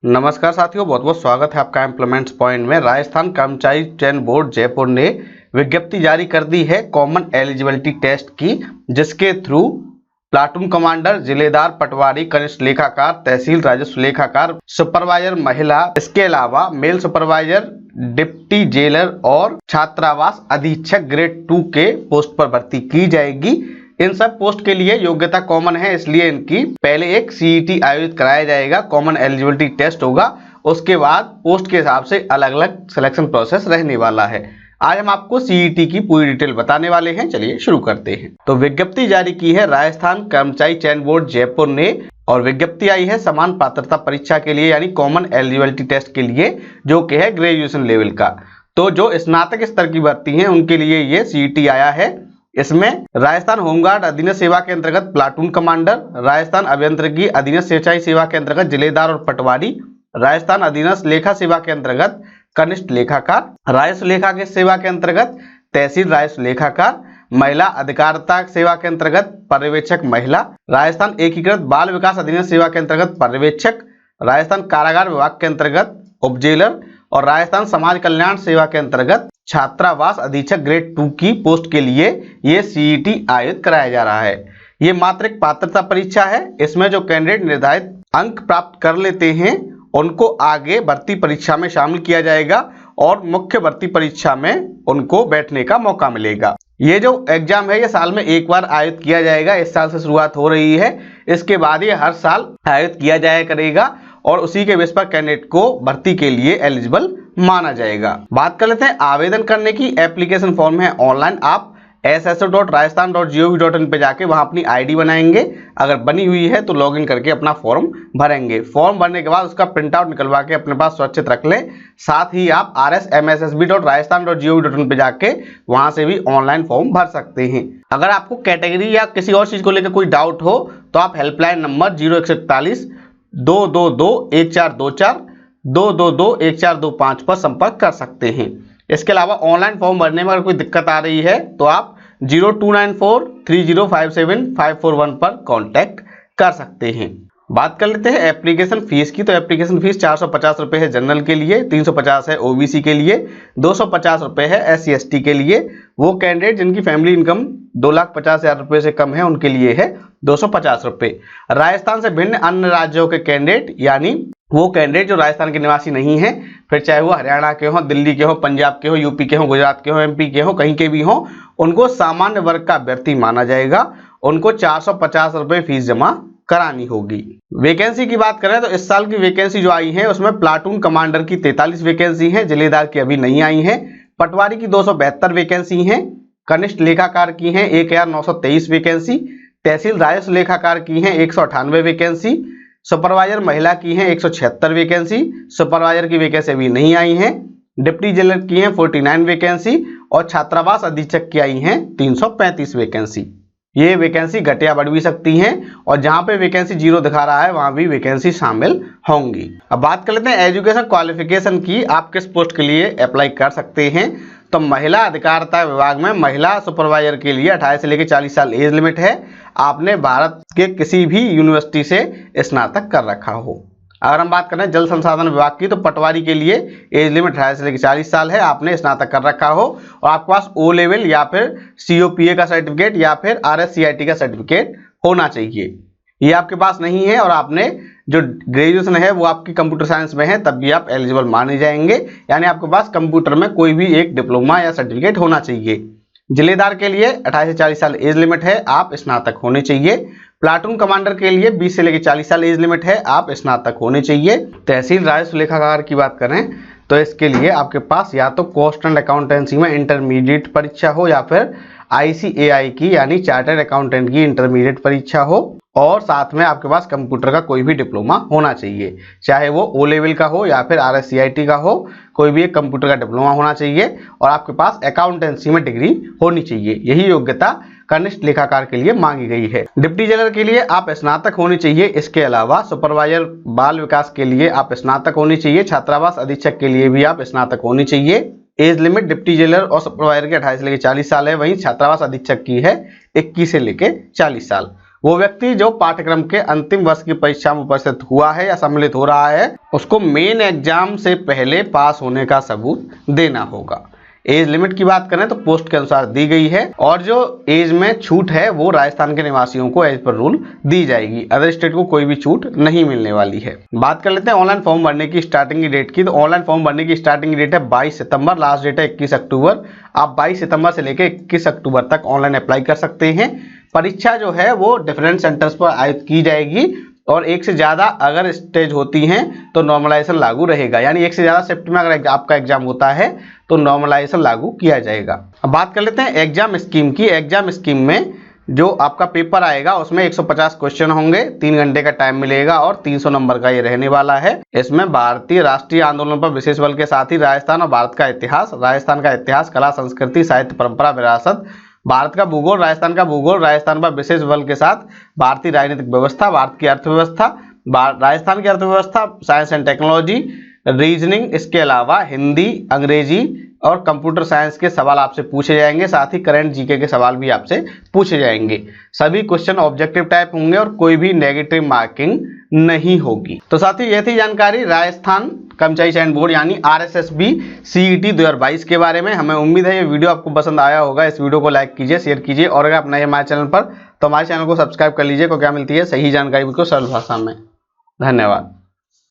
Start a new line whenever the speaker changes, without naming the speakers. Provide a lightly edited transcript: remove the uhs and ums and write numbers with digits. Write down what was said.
नमस्कार साथियों, बहुत बहुत स्वागत है आपका एम्प्लॉयमेंट्स पॉइंट में। राजस्थान कर्मचारी चयन बोर्ड जयपुर ने विज्ञप्ति जारी कर दी है कॉमन एलिजिबिलिटी टेस्ट की, जिसके थ्रू प्लाटून कमांडर, जिलेदार, पटवारी, कनिष्ठ लेखाकार, तहसील राजस्व लेखाकार, सुपरवाइजर महिला, इसके अलावा मेल सुपरवाइजर, डिप्टी जेलर और छात्रावास अधीक्षक ग्रेड 2 के पोस्ट पर भर्ती की जाएगी। इन सब पोस्ट के लिए योग्यता कॉमन है, इसलिए इनकी पहले एक सीईटी आयोजित कराया जाएगा, कॉमन एलिजिबिलिटी टेस्ट होगा। उसके बाद पोस्ट के हिसाब से अलग अलग सिलेक्शन प्रोसेस रहने वाला है। आज हम आपको सीईटी की पूरी डिटेल बताने वाले हैं। चलिए शुरू करते हैं। तो विज्ञप्ति जारी की है राजस्थान कर्मचारी चयन बोर्ड जयपुर ने, और विज्ञप्ति आई है समान पात्रता परीक्षा के लिए, यानी कॉमन एलिजिबिलिटी टेस्ट के लिए, जो कि है ग्रेजुएशन लेवल का। तो जो स्नातक स्तर की भर्ती है उनके लिए ये सीईटी आया है। इसमें राजस्थान होमगार्ड अधीनस्थ सेवा के अंतर्गत प्लाटून कमांडर, राजस्थान अभियंत्रिकी अधीनस्थ सिंचाई सेवा के अंतर्गत जिलेदार और पटवारी, राजस्थान अधीनस्थ लेखा सेवा के अंतर्गत कनिष्ठ लेखाकार, राजस्व लेखा के सेवा के अंतर्गत तहसील राजस्व लेखाकार, महिला अधिकारिता सेवा के अंतर्गत पर्यवेक्षक महिला, राजस्थान एकीकृत बाल विकास अधीनस्थ सेवा के अंतर्गत पर्यवेक्षक, राजस्थान कारागार विभाग के अंतर्गत उपजेलर और राजस्थान समाज कल्याण सेवा के अंतर्गत छात्रावास अधीक्षक ग्रेड 2 की पोस्ट के लिए ये सीईटी आयोजित कराया जा रहा है। ये मात्र एक पात्रता परीक्षा है। इसमें जो कैंडिडेट निर्धारित अंक प्राप्त कर लेते हैं उनको आगे भर्ती परीक्षा में शामिल किया जाएगा और मुख्य भर्ती परीक्षा में उनको बैठने का मौका मिलेगा। ये जो एग्जाम है ये साल में एक बार आयोजित किया जाएगा। इस साल से शुरुआत हो रही है, इसके बाद ये हर साल आयोजित किया जाया करेगा और उसी के बेस पर कैंडिडेट को भर्ती के लिए एलिजिबल माना जाएगा। बात कर लेते हैं आवेदन करने की। एप्लीकेशन फॉर्म है ऑनलाइन। आप sso.rajasthan.gov.in पे जाके वहां अपनी आईडी बनाएंगे। अगर बनी हुई है तो लॉगिन करके अपना फॉर्म भरेंगे। फॉर्म भरने के बाद उसका प्रिंट आउट निकलवा के अपने पास सुरक्षित रख लें। साथ ही आप rsmssb.rajasthan.gov.in पे जाके वहां से भी ऑनलाइन फॉर्म भर सकते हैं। अगर आपको कैटेगरी या किसी और चीज को लेकर कोई डाउट हो तो आप हेल्पलाइन नंबर 0141 222 1424 222 1425 पर संपर्क कर सकते हैं। इसके अलावा ऑनलाइन फॉर्म भरने में अगर कोई दिक्कत आ रही है तो आप 02943057 पर कांटेक्ट कर सकते हैं। बात कर लेते हैं एप्लीकेशन फीस की। तो एप्लीकेशन फीस 450 रुपये है जनरल के लिए, 350 है ओबीसी के लिए, 250 रुपये है SC/ST के लिए। वो कैंडिडेट जिनकी फैमिली इनकम 2,50,000 रुपये से कम है उनके लिए है 250 रुपये। राजस्थान से भिन्न अन्य राज्यों के कैंडिडेट, यानी वो कैंडिडेट जो राजस्थान के निवासी नहीं है, फिर चाहे वो हरियाणा के हो, दिल्ली के हो, पंजाब के हो, यूपी के हो, गुजरात के हो, MP के हो, कहीं के भी हो, उनको सामान्य वर्ग का अभ्यर्थी माना जाएगा। उनको 450 रुपये फीस जमा करानी होगी। वैकेंसी की बात करें तो इस साल की वैकेंसी जो आई है उसमें प्लाटून कमांडर की 43 वैकेंसी है, जिलेदार की अभी नहीं आई है, पटवारी की 272 वैकेंसी है, कनिष्ठ लेखाकार की है 1923 वैकेंसी, तहसील राजस्व लेखाकार की है 198 वैकेंसी, सुपरवाइजर महिला की है 176 वैकेंसी, सुपरवाइजर की वैकेंसी अभी नहीं आई है, डिप्टी जेलर की है 49 वैकेंसी और छात्रावास अधीक्षक की आई है 335 वैकेंसी। ये वैकेंसी घट या बढ़ भी सकती हैं और जहां पे वैकेंसी 0 दिखा रहा है वहां भी वैकेंसी शामिल होंगी। अब बात कर लेते हैं एजुकेशन क्वालिफिकेशन की। आप किस पोस्ट के लिए अप्लाई कर सकते हैं? तो महिला अधिकारिता विभाग में महिला सुपरवाइजर के लिए 28 से लेकर 40 साल एज लिमिट है। आपने भारत के किसी भी यूनिवर्सिटी से स्नातक कर रखा हो। अगर हम बात करें जल संसाधन विभाग की तो पटवारी के लिए एज लिमिट 28 से लेकर 40 साल है, आपने स्नातक कर रखा हो और आपके पास O लेवल या फिर COPA का सर्टिफिकेट या फिर RSCIT का सर्टिफिकेट होना चाहिए। ये आपके पास नहीं है और आपने जो ग्रेजुएशन है वो आपकी कंप्यूटर साइंस में है, तब भी आप एलिजिबल माने जाएंगे। यानी आपके पास कंप्यूटर में कोई भी एक डिप्लोमा या सर्टिफिकेट होना चाहिए। जिलेदार के लिए 28 से 40 साल एज लिमिट है, आप स्नातक होने चाहिए। प्लाटून कमांडर के लिए 20 से लेकर 40 साल एज लिमिट है, आप स्नातक होने चाहिए। तहसील राजस्व लेखाकार की बात करें तो इसके लिए आपके पास या तो कॉस्ट एंड अकाउंटेंसी में इंटरमीडिएट परीक्षा हो या फिर ICAI की यानी चार्टर्ड अकाउंटेंट की इंटरमीडिएट परीक्षा हो और साथ में आपके पास कंप्यूटर का कोई भी डिप्लोमा होना चाहिए, चाहे वो O लेवल का हो या फिर RSCIT का हो, कोई भी एक कंप्यूटर का डिप्लोमा होना चाहिए और आपके पास अकाउंटेंसी में डिग्री होनी चाहिए। यही योग्यता कनिष्ठ लेखाकार के लिए मांगी गई है। डिप्टी जेलर के लिए आप स्नातक होनी चाहिए। इसके अलावा सुपरवाइजर बाल विकास के लिए आप स्नातक होनी चाहिए। छात्रावास अधीक्षक के लिए भी आप स्नातक होनी चाहिए। एज लिमिट डिप्टी जेलर और सुपरवाइजर के 28 से लेकर 40 साल है, वहीं छात्रावास अधीक्षक की है 21 से लेकर 40 साल। वो व्यक्ति जो पाठ्यक्रम के अंतिम वर्ष की परीक्षा में उपस्थित हुआ है या सम्मिलित हो रहा है, उसको मेन एग्जाम से पहले पास होने का सबूत देना होगा। एज लिमिट की बात करें तो पोस्ट के अनुसार दी गई है, और जो एज में छूट है वो राजस्थान के निवासियों को एज पर रूल दी जाएगी। अदर स्टेट को कोई भी छूट नहीं मिलने वाली है। बात कर लेते हैं ऑनलाइन फॉर्म भरने की स्टार्टिंग डेट की। तो ऑनलाइन फॉर्म भरने की स्टार्टिंग डेट है 22 सितंबर, लास्ट डेट है 21 अक्टूबर। आप 22 सितंबर से लेकर 21 अक्टूबर तक ऑनलाइन अप्लाई कर सकते हैं। परीक्षा जो है वो डिफरेंट सेंटर्स पर आयोजित की जाएगी, और एक से ज्यादा अगर स्टेज होती हैं तो नॉर्मलाइजेशन लागू रहेगा। यानी एक से ज्यादा शिफ्ट में अगर आपका एग्जाम होता है तो नॉर्मलाइजेशन लागू किया जाएगा। अब बात कर लेते हैं एग्जाम स्कीम की। एग्जाम स्कीम में जो आपका पेपर आएगा उसमें 150 क्वेश्चन होंगे, 3 घंटे का टाइम मिलेगा और 300 नंबर का ये रहने वाला है। इसमें भारतीय राष्ट्रीय आंदोलन पर विशेष बल के साथ ही राजस्थान और भारत का इतिहास, राजस्थान का इतिहास, कला, संस्कृति, साहित्य, परंपरा, विरासत, भारत का भूगोल, राजस्थान का भूगोल, राजस्थान पर विशेष बल के साथ भारतीय राजनीतिक व्यवस्था, भारत की अर्थव्यवस्था, राजस्थान की अर्थव्यवस्था, साइंस एंड टेक्नोलॉजी, रीजनिंग, इसके अलावा हिंदी, अंग्रेजी और कंप्यूटर साइंस के सवाल आपसे पूछे जाएंगे। साथ ही करंट जीके के सवाल भी आपसे पूछे जाएंगे। सभी क्वेश्चन ऑब्जेक्टिव टाइप होंगे और कोई भी नेगेटिव मार्किंग नहीं होगी। तो साथी ये थी जानकारी राजस्थान कर्मचारी चयन बोर्ड यानी RSSB CET 2022 के बारे में। हमें उम्मीद है ये वीडियो आपको पसंद आया होगा। इस वीडियो को लाइक कीजिए, शेयर कीजिए, और अगर आप नए हमारे चैनल पर तो हमारे चैनल को सब्सक्राइब कर लीजिए, को क्या मिलती है सही जानकारी बिल्कुल सरल भाषा में। धन्यवाद।